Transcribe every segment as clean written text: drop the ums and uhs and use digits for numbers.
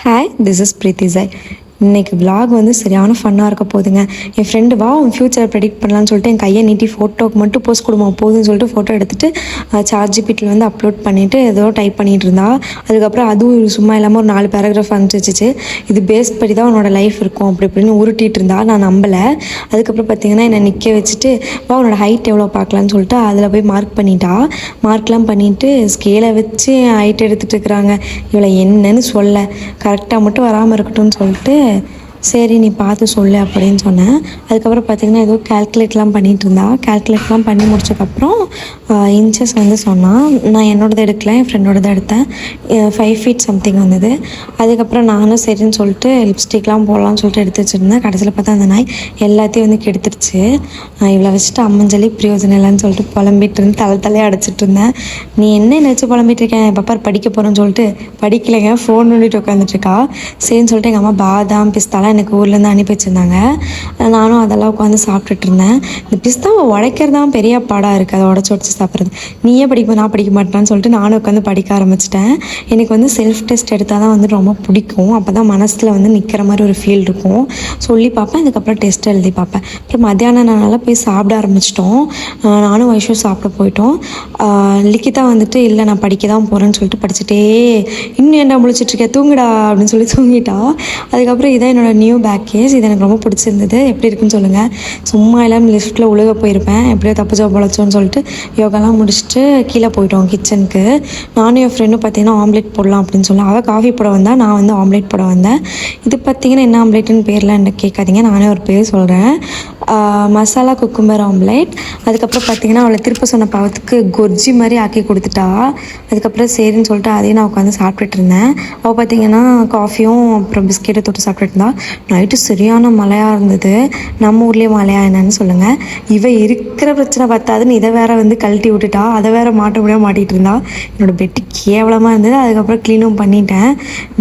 Hi, this is Preethi Joy. இன்றைக்கி vlog வந்து சரியான ஃபன்னாக இருக்க போகுதுங்க. என் ஃப்ரெண்டு வா உன் ஃப்யூச்சரை ப்ரெடிக்ட் பண்ணலான்னு சொல்லிட்டு என் கையை நீட்டி ஃபோட்டோக்கு மட்டும் போஸ்ட் கொடுமா போதுன்னு சொல்லிட்டு ஃபோட்டோ எடுத்துகிட்டு சார்ஜிபிட்டியில் வந்து அப்லோட் பண்ணிவிட்டு ஏதோ டைப் பண்ணிகிட்டு இருந்தா. அதுக்கப்புறம் அதுவும் சும்மா இல்லாமல் ஒரு 4 பேராகிராஃப் அனுப்பிச்சிச்சு. இது பேஸ் படி தான் உன்னோட லைஃப் இருக்கும் அப்படி இப்படின்னு உருட்டிகிட்டு இருந்தா. நான் நம்பலை. அதுக்கப்புறம் பார்த்தீங்கன்னா என்னை நிற்க வச்சுட்டு வா உன்னோட ஹைட் எவ்வளோ பார்க்கலான்னு சொல்லிட்டு அதில் போய் மார்க்லாம் பண்ணிவிட்டு ஸ்கேலை வச்சு ஹைட் எடுத்துகிட்டு இருக்கிறாங்க. இவளை என்னன்னு சொல்ல, கரெக்டாக மட்டும் வராமல் இருக்கட்டும்னு சொல்லிட்டு சரி நீ பார்த்து சொல்லு அப்படின்னு சொன்னேன். அதுக்கப்புறம் பார்த்திங்கன்னா ஏதோ கேல்குலேட்லாம் பண்ணிகிட்டு இருந்தா. கேல்குலேட்லாம் பண்ணி முடிச்சதுக்கப்புறம் இன்ச்சஸ் வந்து சொன்னான். நான் என்னோடது எடுக்கல, என் ஃப்ரெண்டோடது எடுத்தேன். 5 feet சம்திங் வந்தது. அதுக்கப்புறம் நானும் சரின்னு சொல்லிட்டு லிப்ஸ்டிக்லாம் போடலான்னு சொல்லிட்டு எடுத்து வச்சுருந்தேன். கடைசியில் பார்த்தா அந்த நாய் எல்லாத்தையும் வந்து கெடுத்துருச்சு. இவ்வளோ வச்சுட்டு அம்மஞ்சலி பிரயோஜனம் இல்லைன்னு சொல்லிட்டு புலம்பிட்டு இருந்து தலையே அடைச்சிட்டு இருந்தேன். நீ என்ன நினச்சி புலம்பிட்டு இருக்கேன், என் பாப்பா படிக்க போகிறேன்னு சொல்லிட்டு படிக்கலைங்க, ஃபோன் நோண்டிட்டு உட்காந்துட்ருக்கா. சரின்னு சொல்லிட்டு எங்கள் அம்மா பாதாம் பிஸ்தாலாம் எனக்கு ஊர்லேருந்து அனுப்பி வச்சுருந்தாங்க. நானும் அதெல்லாம் உட்காந்து சாப்பிட்டுட்டு இருந்தேன். இந்த பிஸ்தாவை உடைக்கிறது தான் பெரிய பாடாக இருக்குது, அதை உடச்சி சாப்பிட்றது. நீயே படிக்கும் நான் படிக்க மாட்டேன்னு சொல்லிட்டு நானும் உட்காந்து படிக்க ஆரம்பிச்சிட்டேன். எனக்கு வந்து செல்ஃப் டெஸ்ட் எடுத்தால் தான் வந்து ரொம்ப பிடிக்கும். அப்போ தான் மனசில் வந்து நிற்கிற மாதிரி ஒரு ஃபீல் இருக்கும். சொல்லி பார்ப்பேன், அதுக்கப்புறம் டெஸ்ட் எழுதி பார்ப்பேன். அப்புறம் மத்தியானம் நாளாக போய் சாப்பிட ஆரம்பிச்சிட்டோம். நானும் வைஷும் சாப்பிட போயிட்டோம். லிக்கிதா வந்துட்டு இல்லை நான் படிக்க தான் போகிறேன்னு சொல்லிட்டு படிச்சுட்டே இன்னும் என்ன முழிச்சிட்ருக்கேன் தூங்குடா அப்படின்னு சொல்லி தூங்கிட்டா. அதுக்கப்புறம் இதான் என்னோடய நியூ பேக் கேஸ். இது எனக்கு ரொம்ப பிடிச்சிருந்தது. எப்படி இருக்குன்னு சொல்லுங்கள். சும்மா எல்லாம் லிஃப்ட்டில் உழுக போயிருப்பேன், எப்படியோ தப்பிச்சோ பொழைச்சோன்னு சொல்லிட்டு யோகாலாம் முடிச்சுட்டு கீழே போயிட்டோம் கிச்சனுக்கு. நானும் என் ஃப்ரெண்டும் பார்த்தீங்கன்னா ஆம்லேட் போடலாம் அப்படின்னு சொல்லி அவள் காஃபி போட வந்தா, நான் வந்து ஆம்லேட் போட வந்தேன். இது பார்த்தீங்கன்னா என்ன ஆம்லேட்டுன்னு பேர்லாம் என்ன கேட்காதீங்க, நானே ஒரு பேர் சொல்கிறேன். Masala cucumber omelette. அதுக்கப்புறம் பார்த்தீங்கன்னா அவளை திருப்ப சொன்ன பாவத்துக்கு கொர்ஜி மாதிரி ஆக்கி கொடுத்துட்டா. அதுக்கப்புறம் சரின்னு சொல்லிட்டு அதையும் நான் உட்காந்து சாப்பிட்டுட்டு இருந்தேன். அவள் பார்த்தீங்கன்னா காஃபியும் அப்புறம் பிஸ்கெட்டை தொட்டு சாப்பிட்டுட்டு இருந்தா. நைட்டு சரியான மழையாக இருந்தது. நம்ம ஊர்லேயே மழையா என்னன்னு சொல்லுங்கள். இருக்கிற பிரச்சனை பார்த்தாதுன்னு இதை வேற வந்து கழட்டி விட்டுட்டா. அதை வேற மாட்ட முடியாமல் மாட்டிகிட்டு இருந்தா. என்னோடய பெட்டு கேவலமாக இருந்தது. அதுக்கப்புறம் க்ளீனும் பண்ணிட்டேன்.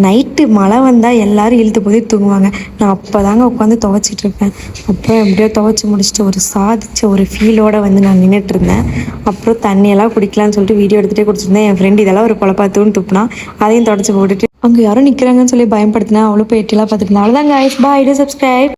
நைட்டு மழை வந்தால் எல்லோரும் இழுத்து போய் தூங்குவாங்க. நான் அப்போ தாங்க உட்காந்து துவைச்சிட்டு இருப்பேன். அப்புறம் எப்படியோ துவைச்சி முடிச்சுட்டு ஒரு சாதிச்ச ஒரு ஃபீலோடு வந்து நான் நின்றுட்டு இருந்தேன். அப்புறம் தண்ணியெல்லாம் குடிக்கலான்னு சொல்லிட்டு வீடியோ எடுத்துகிட்டே குடிச்சிருந்தேன். என் ஃப்ரெண்டு இதெல்லாம் ஒரு குழப்பாத்தூன்னு துப்புனா, அதையும் தொடச்சி போட்டுட்டு அங்கே யாரும் நிற்கிறாங்கன்னு சொல்லி பயன்படுத்தினேன். அவ்வளோ போய் எட்டிலாம் பார்த்துட்டு இருந்தா. அவ்வளோதாங்க. பாய், சப்ஸ்கிரைப்.